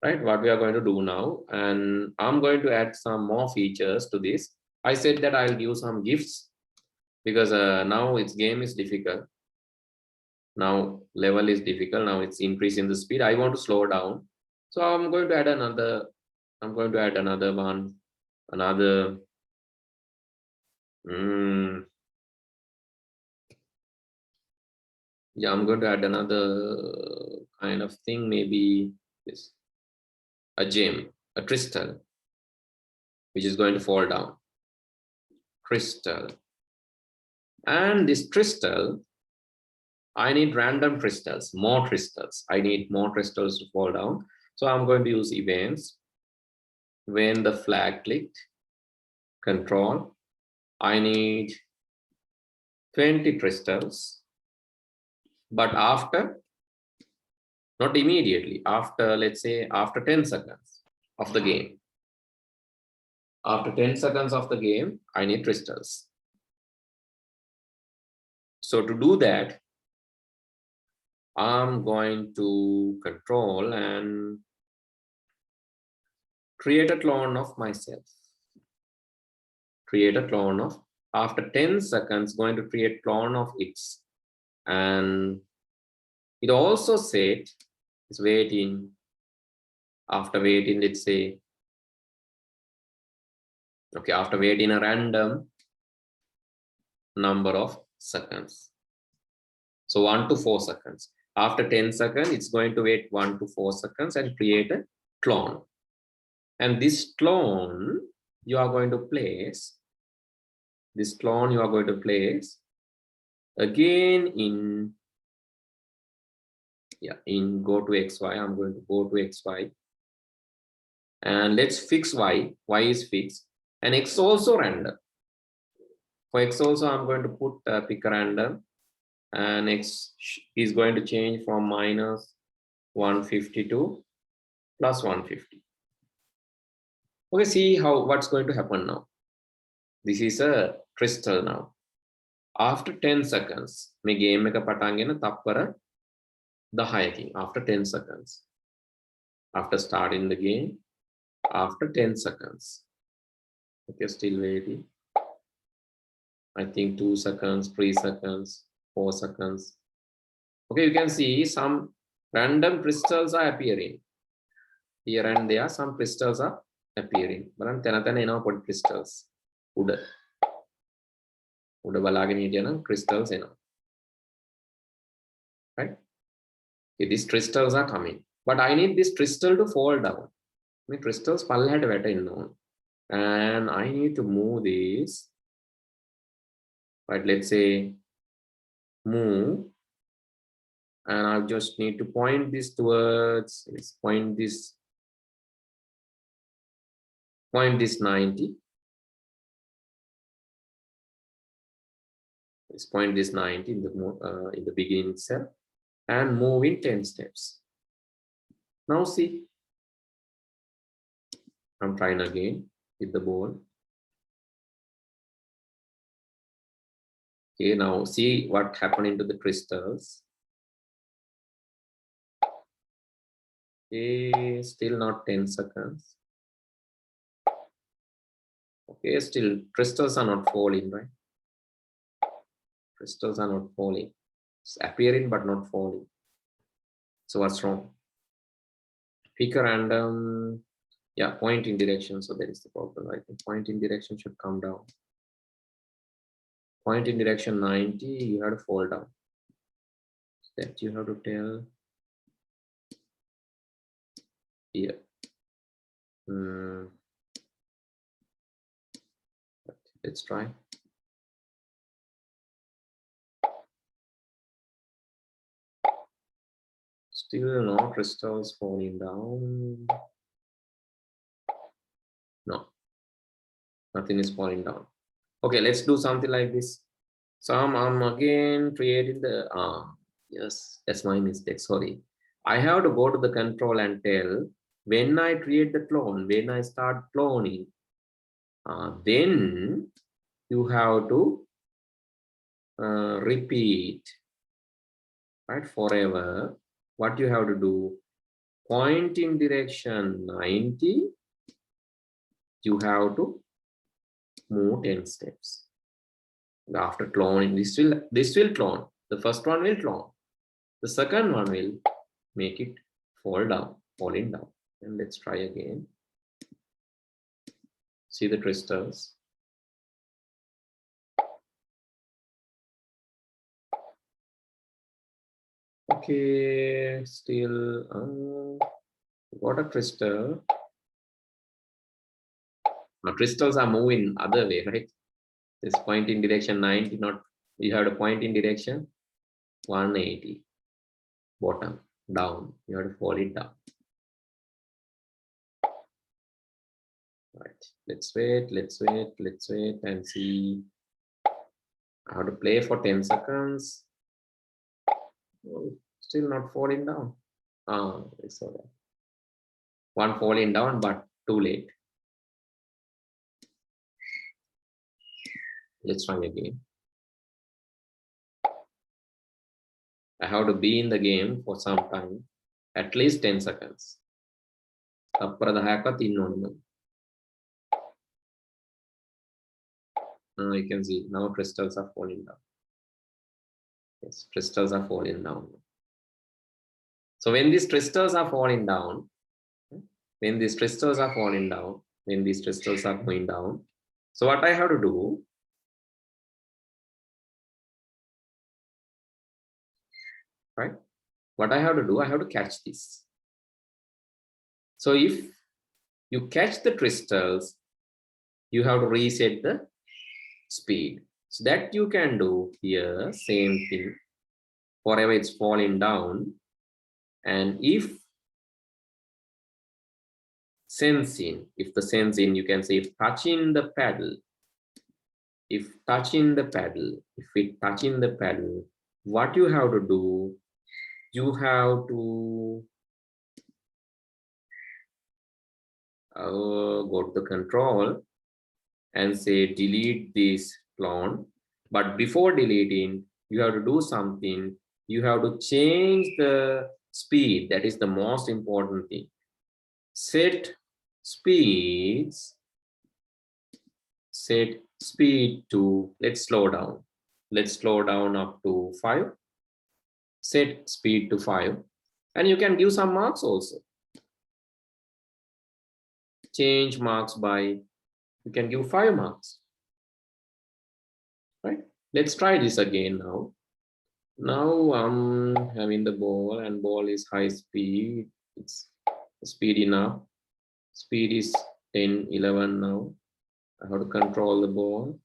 right? What we are going to do now, and I'm going to add some more features to this. I said that I'll give some gifts because now its game is difficult. Now level is difficult. Now it's increasing the speed. I want to slow down, so I'm going to add another. I'm going to add another one, another. Yeah, I'm going to add another kind of thing. Maybe this, a gem, a crystal, which is going to fall down. Crystal, and this crystal, I need random crystals, more crystals. I need more crystals to fall down. So I'm going to use events. When the flag clicked, control, I need 20 crystals. But after, not immediately, after, let's say, after 10 seconds of the game. After 10 seconds of the game, I need crystals. So to do that, I'm going to control and create a clone of myself. Create a clone of, after 10 seconds, going to create clone of X. And it also said it's waiting. After waiting, let's say, okay, after waiting a random number of seconds. So 1 to 4 seconds. After 10 seconds, it's going to wait 1 to 4 seconds and create a clone. And this clone you are going to place, this clone you are going to place again in, yeah, in go to XY. I'm going to go to XY. And let's fix Y. Y is fixed. And X also random. For X also, I'm going to put pick a random. And X is going to change from minus 150 to plus 150. Okay, see how what's going to happen now. This is a crystal now. After 10 seconds, my game එක පටන් ගෙන තප්පර 10කින්. After 10 seconds. After starting the game, after 10 seconds. Okay, still waiting. I think 2 seconds, 3 seconds, 4 seconds. Okay, you can see some random crystals are appearing. Here and there, some crystals are appearing. But I'm crystals. Uda බලාගෙන හිටියනම් crystals එනවා. Right? Okay, these crystals are coming. But I need this crystal to fall down. My crystals පල්ලෙහාට වැටෙන්න ඕන. And I need to move this. Right, let's say move. And I just need to point this towards, let's point this 90. Let's point this 90 in the beginning itself and move in 10 steps. Now see, I'm trying again with the ball. Okay, now see what happened into the crystals. Okay, still not 10 seconds. Okay, still crystals are not falling, right? Crystals are not falling. It's appearing but not falling. So what's wrong? Pick a random, yeah, point in direction. So that is the problem. I think point in direction should come down. Point in direction 90, you have to fall down. That you have to tell here. Let's try. Still no crystals falling down. No, nothing is falling down. Okay, let's do something like this. So I'm again creating the, yes, that's my mistake, sorry. I have to go to the control and tell when I create the clone, when I start cloning, then you have to repeat, right, forever. What you have to do, point in direction 90, you have to move 10 steps. After cloning, this will clone. The first one will clone. The second one will make it falling down. And let's try again. See the crystals. Okay, still got a crystal. Now crystals are moving other way, right? This point in direction 90, not you have to point in direction 180. Bottom, down. You have to fall it down. Right. Let's wait and see. I have to play for 10 seconds. Oh, still not falling down. It's all right. One falling down, but too late. Let's try again. I have to be in the game for some time, at least 10 seconds. You can see now crystals are falling down. Yes, crystals are falling down. So when these crystals are falling down, when these crystals are going down, so what I have to do, right? What I have to do, I have to catch this. So if you catch the crystals, you have to reset the speed. So that you can do here, same thing. Whatever it's falling down, and if the sensing, you can say if touching the paddle, if it touching the paddle, what you have to do, you have to go to the control and say delete this clone. But before deleting, you have to do something. You have to change the speed. That is the most important thing. Set speed to, let's slow down up to 5. Set speed to 5, and you can give some marks also. Change marks by, you can give 5 marks, right? Let's try this again now. Now I'm having the ball, and ball is high speed. It's speed enough. Speed is 10, 11 now. I have to control the ball.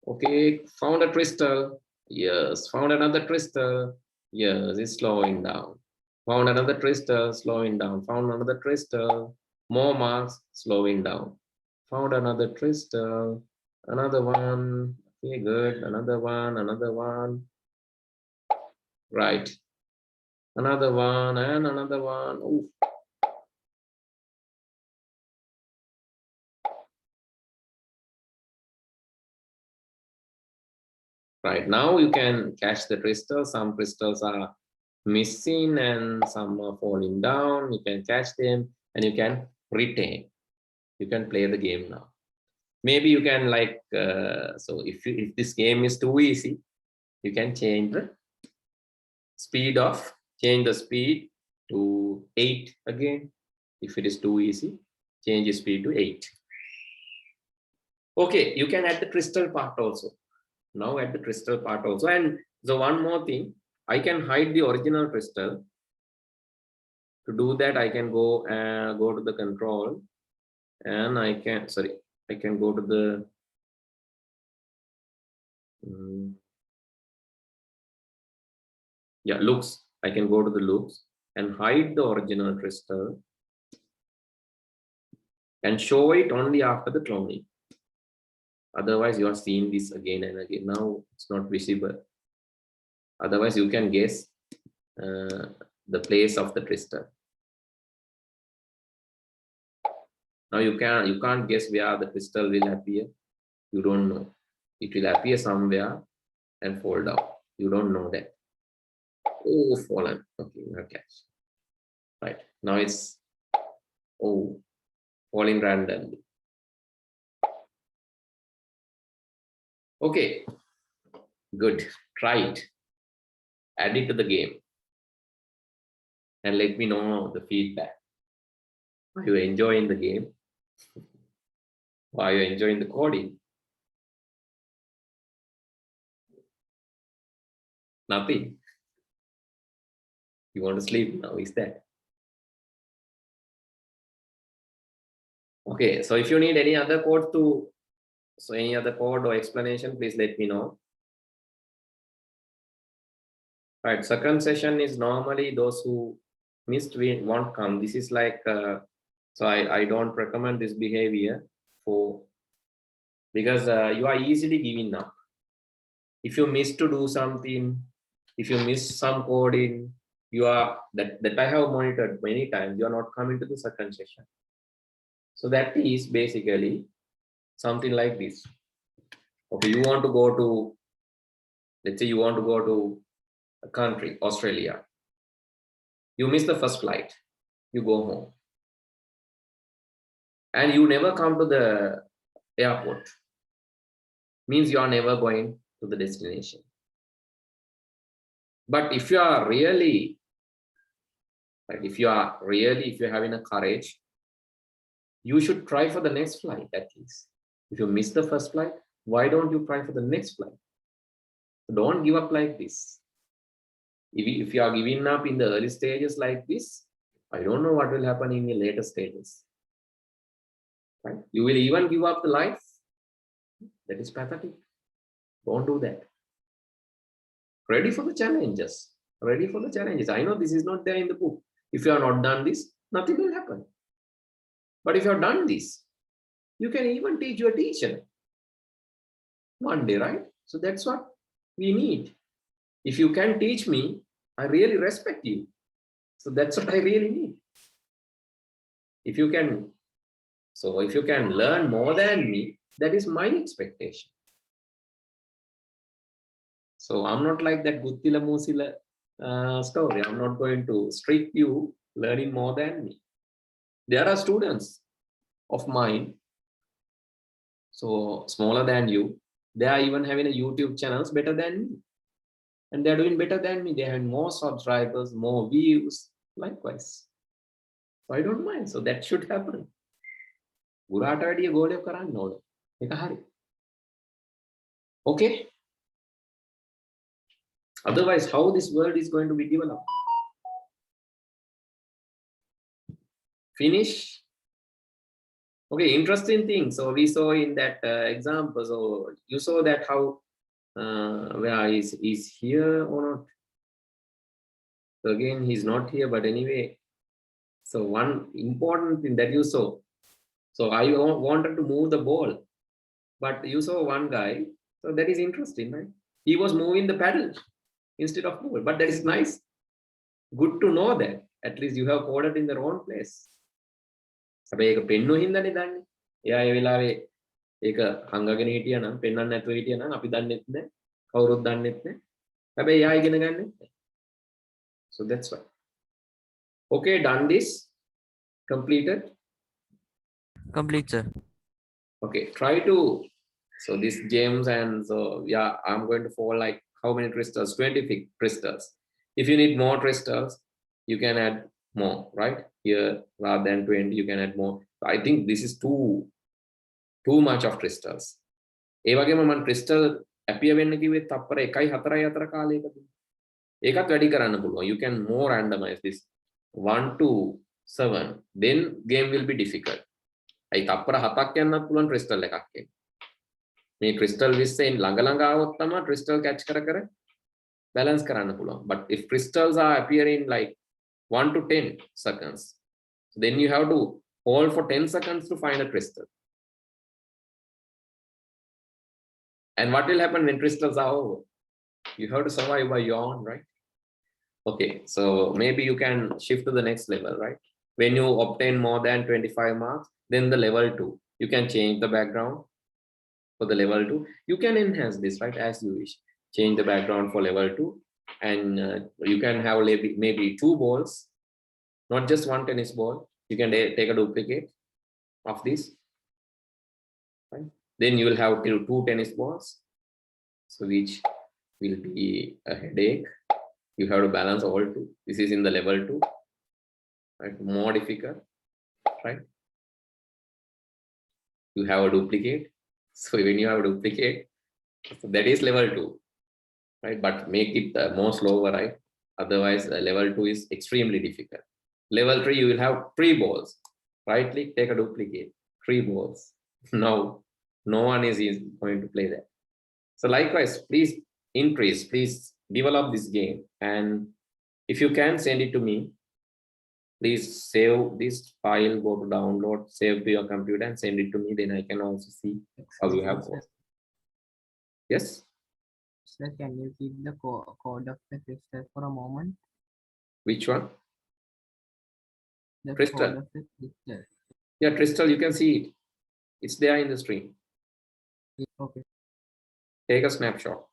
Okay, found a crystal. Yes, found another crystal. Yes, it's slowing down. Found another crystal, slowing down. Found another crystal. More marks, slowing down. Found another crystal. Another one. Okay, good. Another one. Right. Another one and another one. Ooh. Right, now you can catch the crystals. Some crystals are missing and some are falling down. You can catch them and you can retain. You can play the game now. Maybe you can like, so if this game is too easy, you can change the speed to 8 again. If it is too easy, change the speed to 8. Okay, you can add the crystal part also. Now add the crystal part also. And so one more thing, I can hide the original crystal. To do that, I can go to the control, and I can go to the looks. I can go to the looks and hide the original crystal and show it only after the cloning. Otherwise, you are seeing this again and again. Now it's not visible. Otherwise, you can guess the place of the crystal. Now you can't guess where the crystal will appear. You don't know. It will appear somewhere and fall down. You don't know that. Oh, fallen. Okay, not catch. Right. Now it's, oh, falling randomly. Okay, good. Try it. Add it to the game. And let me know the feedback. Are you enjoying the game? Are you enjoying the coding? Nothing. You want to sleep now, is that? Okay, so if you need any other code any other code or explanation, please let me know. Right, second session is normally those who missed won't come. This is like, so I don't recommend this behavior because you are easily giving up. If you miss to do something, if you miss some coding, you are, that I have monitored many times, you are not coming to the second session. So that is basically something like this. Okay, you want to go to, let's say you want to go to a country, Australia. You miss the first flight, you go home. And you never come to the airport. Means you are never going to the destination. But if you are really, like if you're having a courage, you should try for the next flight at least. If you miss the first flight, why don't you try for the next flight? So don't give up like this. If you are giving up in the early stages like this, I don't know what will happen in the later stages. Right? You will even give up the life. That is pathetic. Don't do that. Ready for the challenges. Ready for the challenges. I know this is not there in the book. If you have not done this, nothing will happen. But if you have done this, you can even teach your teacher one day, right? So that's what we need. If you can teach me, I really respect you. So that's what I really need. If you can learn more than me, that is my expectation. So I'm not like that Guttila Musila story. I'm not going to strict you learning more than me. There are students of mine, so smaller than you, they are even having a YouTube channels better than me. And they're doing better than me. They have more subscribers, more views, likewise. So I don't mind. So that should happen. Okay. Otherwise, how this world is going to be developed? Finish. Okay, interesting thing. So we saw in that example. So you saw that how where is here or not? So again, he's not here, but anyway. So one important thing that you saw. So I wanted to move the ball, but you saw one guy. So that is interesting, right? He was moving the paddle instead of ball, but that is nice. Good to know that at least you have coded in the wrong place. හැබැයි ඒක පෙන්නුව හින්දානේ දන්නේ. එයා ඒ වෙලාවේ ඒක හංගගෙන හිටියා නම් පෙන්වන්න නැතුව හිටියා නම් අපි දන්නෙත් නැහැ. කවුරුත් දන්නෙත් නැහැ. හැබැයි එයා ඉගෙන ගන්නෙත් නැහැ. So that's why. Okay, done this. Completed. Complete, sir. Okay, try to. So this James and so yeah, I'm going to fall like how many crystals? 20 crystals. If you need more crystals, you can add more, right? Here rather than 20, you can add more. I think this is too much of crystals. ඒ වගේම මම crystal appear වෙන්න කිව්වේ තප්පර 1.4 කාලයකදී. ඒකත් වැඩි කරන්න පුළුවන්. You can more randomize this 1 to 7. Then game will be difficult. අයි තප්පර 7ක් යන්නත් පුළුවන් crystal එකක් එක්ක. මේ crystal 20 ළඟ ළඟ આવොත් තමයි crystal catch කර balance කරන්න පුළුවන්. But if crystals are appearing like 1 to 10 seconds, then you have to hold for 10 seconds to find a crystal. And what will happen when crystals are over? You have to survive by your own, right? Okay, so maybe you can shift to the next level, right? When you obtain more than 25 marks, then the level 2, you can change the background for the level 2. You can enhance this, right, as you wish. Change the background for level 2, and you can have maybe 2 balls not just one tennis ball. You can take a duplicate of this. Right? Then you will have two tennis balls, so which will be a headache. You have to balance all two. This is in the level 2, right? More difficult, right? You have a duplicate. So when you have a duplicate, so that is level 2, right? But make it more slower, right? Otherwise, level 2 is extremely difficult. Level 3, you will have 3 balls. Right click, take a duplicate, 3 balls. Now, no one is going to play that. So likewise, please increase, please develop this game. And if you can send it to me, please save this file, go to download, save to your computer and send it to me. Then I can also see how you have code. Yes? Sir, can you keep the code of the crystal for a moment? Which one? The Crystal. code of the crystal. Yeah, crystal, you can see it. It's there in the screen. Okay. Take a snapshot.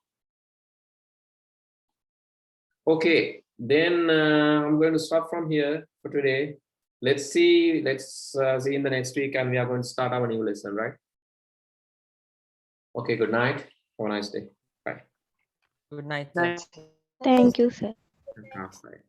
Okay, then I'm going to stop from here for today. Let's see in the next week, and we are going to start our new lesson, right? Okay, good night. Have a nice day. Bye. Good night, sir. Thank you, sir. Outside.